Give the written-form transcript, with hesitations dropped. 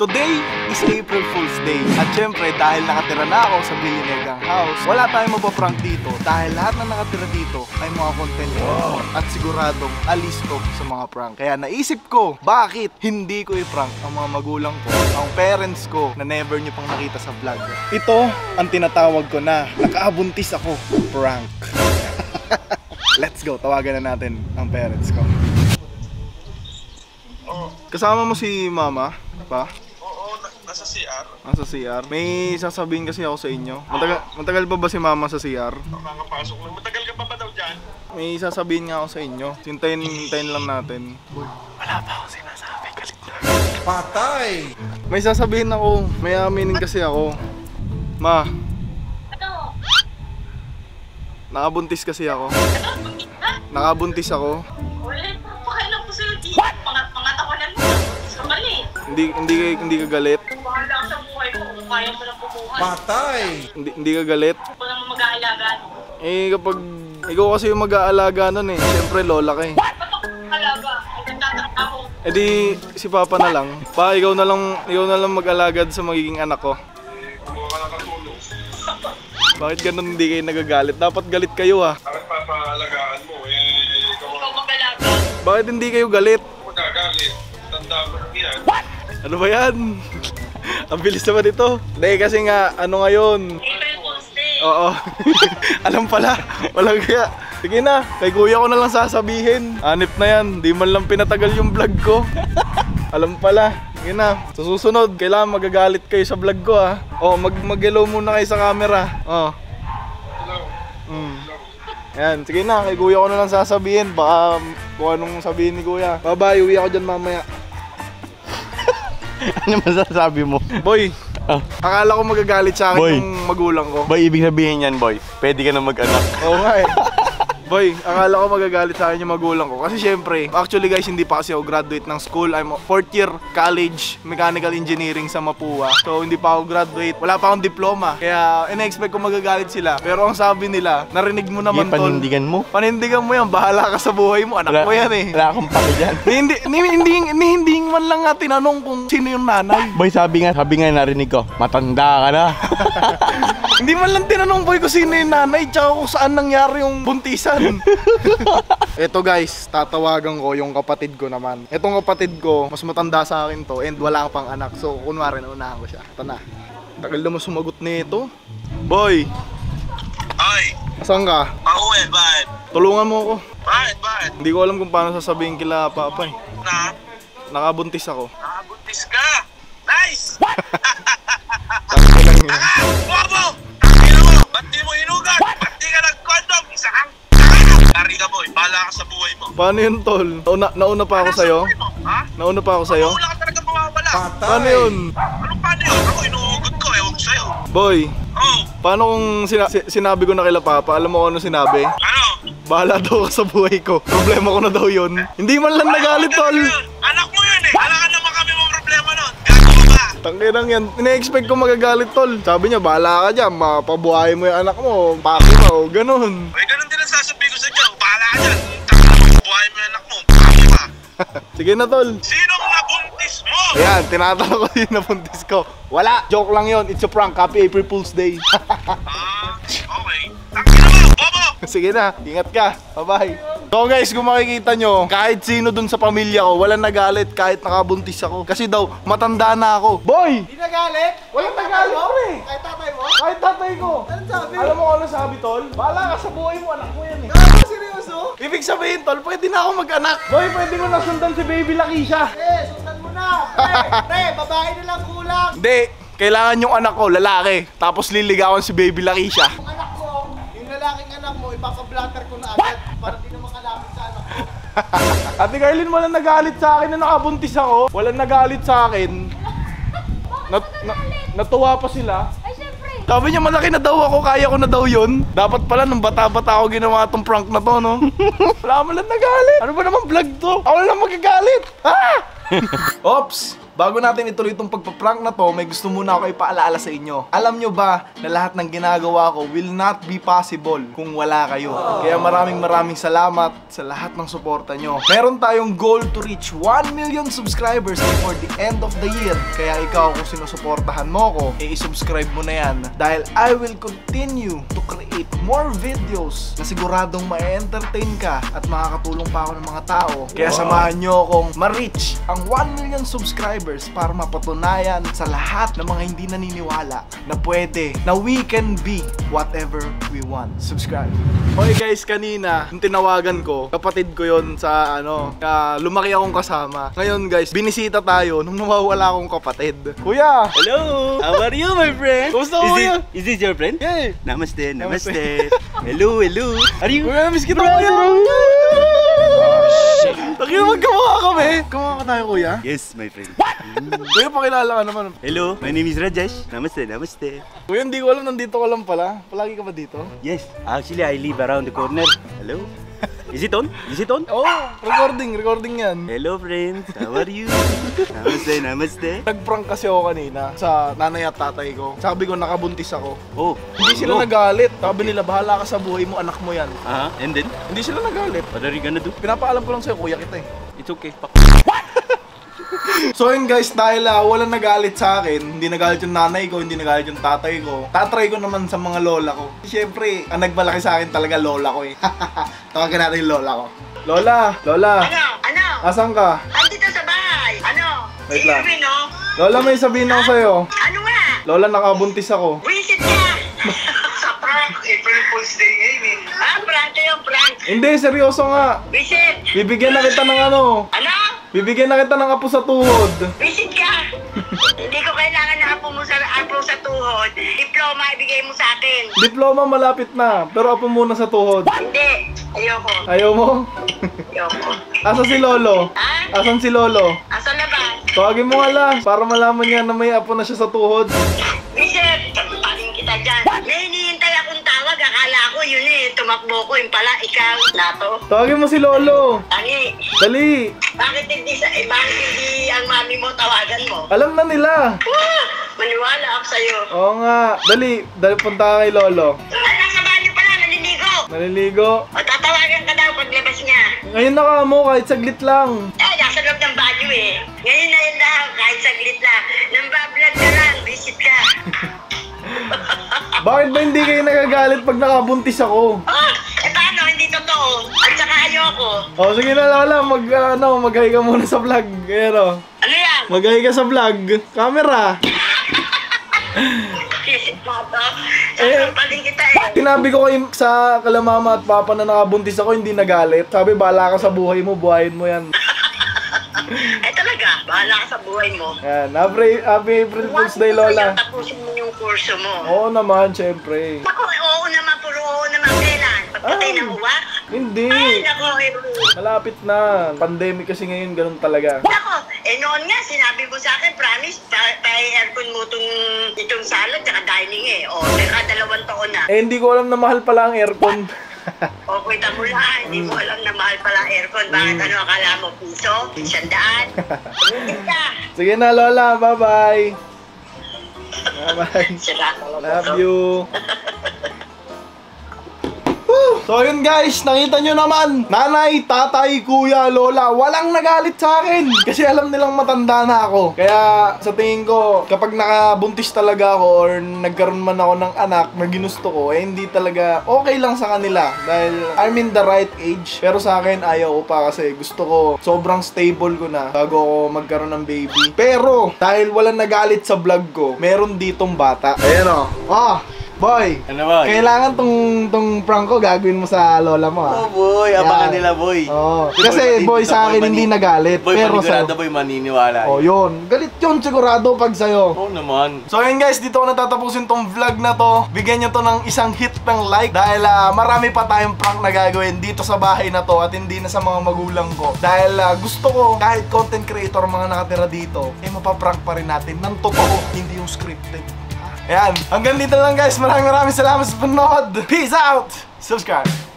Today is April Fool's Day. At syempre, dahil nakatira na ako sa Billionaire House, wala tayong mapaprank dito dahil lahat na nakatira dito ay mga content creator. At siguradong alis to sa mga prank. Kaya naisip ko, bakit hindi ko i-prank ang mga magulang ko, ang parents ko na never nyo pang nakita sa vlog. Ito ang tinatawag ko na nakaabuntis ako prank. Let's go, tawagan na natin ang parents ko. Kasama mo si mama, pa? Oo, nasa CR. Nasa CR? May sasabihin kasi ako sa inyo. Matagal pa ba si mama sa CR? Nakakapasok lang. Matagal ka pa ba daw dyan? May sasabihin nga ako sa inyo. Hintayin lang natin. Wala pa akong sinasabi, galit na. Patay! May sasabihin ako. May aminin kasi ako. Ma. Ano? Nakabuntis kasi ako. Nakabuntis ako. Wala pa pakailan ko sa'yo. Pangatawanan mo. Gusto mali. Hindi ka galit. Bahala ka sa buhay mo kung kaya mo lang bumuhay. Patay! Hindi ka galit. Ako naman mag-aalaga. Kapag ikaw kasi yung mag-aalaga nun siyempre lola ka Ba't ako mag-aalaga? Ang nagtatrabaho. Di si papa na lang. Pa, ikaw na lang mag-alagad sa magiging anak ko. Kumuha ka ng katulong. Bakit ganun hindi kayo nagagalit? Dapat galit kayo ah. Bakit papaalagaan mo? Ikaw mag-aalaga. Bakit hindi kayo galit? Magagalit. Tanda mo lang yan. Ano ba yan? Ang bilis naman ito. Hindi kasi nga, ano ngayon? April Fool's Day. Oo. Alam pala. Walang kaya. Sige na, kay kuya ko na lang sasabihin. Hanip na yan. Di man lang pinatagal yung vlog ko. Alam pala. Sige na. Sa susunod, kailangan magagalit kayo sa vlog ko ha. Mag-hello muna kayo sa camera. Hello. Ayan, sige na, kay kuya ko na lang sasabihin. Baka kung anong sabihin ni kuya. Bye-bye, uwi ako dyan mamaya. Ano masasabi mo? Boy, akala ko magagalit sa akin Boy. yung magulang ko. Boy, ibig sabihin yan, boy. Pwede ka na mag-anak. Oo nga eh. Boy, akala ko magagalit sa akin yung magulang ko. Kasi syempre, actually guys, hindi pa kasi ako graduate ng school. I'm 4th year college, mechanical engineering sa Mapua. So, hindi pa ako graduate. Wala pa akong diploma. Kaya, ina-expect ko magagalit sila. Pero ang sabi nila, narinig mo naman Sige, panindigan mo. Panindigan mo yan. Bahala ka sa buhay mo. Anak mo yan eh. Wala akong pake dyan. Hindi man lang nga tinanong kung sino yung nanay. Boy, sabi nga narinig ko, matanda ka na. Hindi man lang tinanong boy kung sino yung nanay tsaka kung saan nangyari yung buntisan. Eto guys, tatawagan ko yung kapatid ko naman. Etong kapatid ko, mas matanda sa akin to and wala pang anak. So kunwari naunahan ko siya. Ito na. Tagal naman sumagot nito. Boy! Ay! Asan ka? Pauwi, bakit? Tulungan mo ako. Bakit? Hindi ko alam kung paano sasabihin kila papa eh. Na? Nakabuntis ako. Nakabuntis ka! Nice! Sabi ko lang yun. Bobo! Tangina mo! Ba't di mo hinugan? Ba't di ka nag-condom? Isa kang Kari ka boy, bahala ka sa buhay mo. Paano yun tol? Nauna pa ako sa'yo? Ha? Nauna pa ako sa'yo? Wala ka talaga mawawala. Paano yun? Anong paano yun? Ako inuugot ko, ewan ko sa'yo. Boy, Oh, paano kung sinabi ko na kila papa? Alam mo kung ano sinabi? ano? Bahala daw ka sa buhay ko. Problema ko na daw yun. Hindi man lang nagalit tol. Anak mo yun eh. Wala ka naman kami mong problema nun. Gago ba? Tangkinang yan. Ina-expect ko magagalit tol. Sabi niya, bahala ka dyan. Mapabuhay mo yung anak mo. Paki mo. Ganun. Ay, ganun din ang sasabihin ko sa inyo. Bahala ka dyan. Tangina mo, buhay mo yung anak mo. Gago ba? Sige na tol. Sinong nabuntis mo? Ayan, tinatanong ko yung nabuntis ko. Wala. Joke lang yun. It's a prank. Happy April Fool's Day. Okay. Tangina mo, bobo! Sige na. Ingat ka. Bye-bye. So guys, kung makikita nyo, kahit sino dun sa pamilya ko, walang nagalit kahit nakabuntis ako. Kasi daw, matanda na ako. Boy! Hindi nagalit? Walang nagalit, pre! Kahit tatay mo? Kahit tatay ko. Anong sabi? Alam mo kung ano sabi, tol? Bahala ka sa buhay mo, anak mo yan eh. Gago, seryoso? Ibig sabihin, tol, pwede na ako mag-anak. Boy, pwede mo na sundan si baby Lakisha. Sundan mo na! Pre, babae na lang kulang! Hindi, kailangan yung anak ko, lalaki. Tapos liligawan si baby Lakisha. Yung anak mo, yung lalaking anak mo, ipapablatter ko na agad para di na makalapit sa anak mo. Ate Carlin, walang nagalit sa akin na nakabuntis ako. Walang nagalit sa akin. Natuwa pa sila. Ay, syempre. Sabi niya malaki na daw ako, kaya ko na daw yun. Dapat pala nung bata-bata ako ginawa tong prank na to, no? Wala mo lang nagalit. Ano ba naman vlog to? Ako lang magagalit. Ah! Ops! bago natin ituloy itong pagpa-prank na to, may gusto muna ako ipaalala sa inyo. Alam nyo ba na lahat ng ginagawa ko will not be possible kung wala kayo. Kaya maraming salamat sa lahat ng suporta nyo. Meron tayong goal to reach 1 million subscribers before the end of the year. Kaya ikaw kung sinusuportahan mo ko, i-subscribe mo na yan. Dahil I will continue to create more videos na siguradong ma-entertain ka at makakatulong pa ako ng mga tao. Kaya samahan nyo akong ma-reach ang 1 million subscribers para mapatunayan sa lahat ng mga hindi naniniwala na pwede, na we can be whatever we want. Subscribe. Okay guys, kanina yung tinawagan ko, kapatid ko yon sa lumaki akong kasama. Ngayon guys, binisita tayo nung nawawala akong kapatid. Kuya! Hello! How are you, my friend? Kumusta mo kuya? Is this your friend? Yeah! Namaste, namaste. Hello, hello. Are you? Kuya, miss kita kuya! Takina, magkamukha kami! Kamukha ka tayo kuya? Yes, my friend. Kuya, pakilala ka naman. Hello, my name is Rajesh. Namaste, namaste. Kuya, hindi ko alam, nandito ka lang pala. Palagi ka ba dito? Yes, actually I live around the corner. Hello? Is it on? Is it on? Oo, recording yan. Hello, friends. How are you? Namaste, namaste. Nag-prank kasi ako kanina sa nanay at tatay ko. Sabi ko, nakabuntis ako. Oh, Hindi sila nagalit. Sabi nila, bahala ka sa buhay mo, anak mo yan. And then? Hindi sila nagalit. What are you gonna do? Pinapaalam ko lang sa'yo, kuya kita eh. It's okay. So yun guys, dahil walang nagalit sa akin, hindi nagalit yung nanay ko, hindi nagalit yung tatay ko, tatry ko naman sa mga lola ko. Siyempre, ang nagmalaki sa akin talaga lola ko eh. Tawagan natin yung lola ko. Lola! Lola! Ano? Asan ka? Andito sa bahay. Ano? Wait lang. Irvin, no? Lola, may sabihin ako sa'yo. Ano nga? Lola, nakabuntis ako. Visit ka! Sa prank, April Fool's Day ngayon eh. Prank yung prank. Hindi, seryoso nga. Visit! Bibigyan na kita ng ano. Ano? Bibigyan na kita ng apo sa tuhod. Visit ka! Hindi ko kailangan na apo sa tuhod. Diploma ibigay mo sa akin. Diploma malapit na, pero apo muna sa tuhod. Hindi. Ayoko. Ayaw mo? Ayoko. Asan si Lolo? Ha? Asan si Lolo? Asan na ba? Tawagin mo nga lang, para malaman niya na may apo na siya sa tuhod. Visit! Paling kita dyan. May hinihintay akong tawag. Akala ko yun eh. Tumakbo ko. Yung pala, ikaw. Nato. Tawagin mo si Lolo. Tangi. Dali. Bakit hindi ang mami mo tawagan mo? Alam na nila. Maniwala ako sa'yo. Oo nga. Dali. Dali punta ka kay Lolo. Nasa banyo pala, naliligo. Naliligo. O tatawagan ka daw paglabas niya. Ngayon na ka mo, kahit saglit lang. Nasa loob ng banyo eh. Ngayon na yun lang, kahit saglit lang. Nambablog ka lang, visit ka. Bakit ba hindi kayo nagagalit pag nakabuntis ako? Paano? Hindi totoo. At saka ayoko. O sige na Lola, mag-hi ka muna sa vlog. Ano? Ano yan? Mag-hi ka sa vlog. Camera. Visit mo to. Sasampalin kita eh. Sinabi ko kay sa kalamama at papa na nakabuntis ako, hindi nagalit. Sabi, bahala ka sa buhay mo, buhayin mo yan. Ay talaga, bahala ka sa buhay mo. Yan, happy April Fool's Day, Lola. Tapusin mo yung kurso mo. Oo naman, syempre. Ako, oo naman, puro oo naman. Kailan? Pagkatay ng uwak? Hindi. Ay, nako, Malapit na. Pandemic kasi ngayon, ganun talaga. Nako, noon nga, sinabi mo sa akin, promise, pa-aircon mo itong salad, tsaka dining eh. O, teka, 2 taon na. Hindi ko alam na mahal pala ang aircon. O, kita mo lang, hindi mo alam na mahal pala aircon. Bakit ano, akala mo, piso? 100? Ulitin ka. Sige na, Lola. Bye-bye. Bye-bye. Sira ka lang. Love you. So yun guys, nakita nyo naman, nanay, tatay, kuya, lola, walang nagalit sa akin. Kasi alam nilang matanda na ako. Kaya sa tingin ko, kapag nakabuntis talaga ako or nagkaroon man ako ng anak na ginusto ko, eh hindi talaga okay lang sa kanila. Dahil I'm in the right age. Pero sa akin, ayaw ko pa kasi gusto ko sobrang stable ko na bago ako magkaroon ng baby. Pero, dahil walang nagalit sa vlog ko, meron ditong bata. Ayan o. Boy, Ano ba? kailangan tong prank ko gagawin mo sa lola mo Oh boy, abangan nila boy. Oo. Kasi boy sa akin hindi nagalit. Boy, Pero sa... panigurado boy, maniniwala. Oh, yun. Galit yun sigurado pag sa'yo. Oo naman. So ayun guys, dito ko natatapusin tong vlog na to. Bigyan nyo to ng isang hit ng like. Dahil marami pa tayong prank na gagawin dito sa bahay na to. At hindi na sa mga magulang ko. Dahil gusto ko, kahit content creator mga nakatira dito, eh mapaprank pa rin natin ng totoo, hindi yung scripted. Ayan, hanggang dito lang guys. Maraming salamat sa panood. Peace out! Subscribe!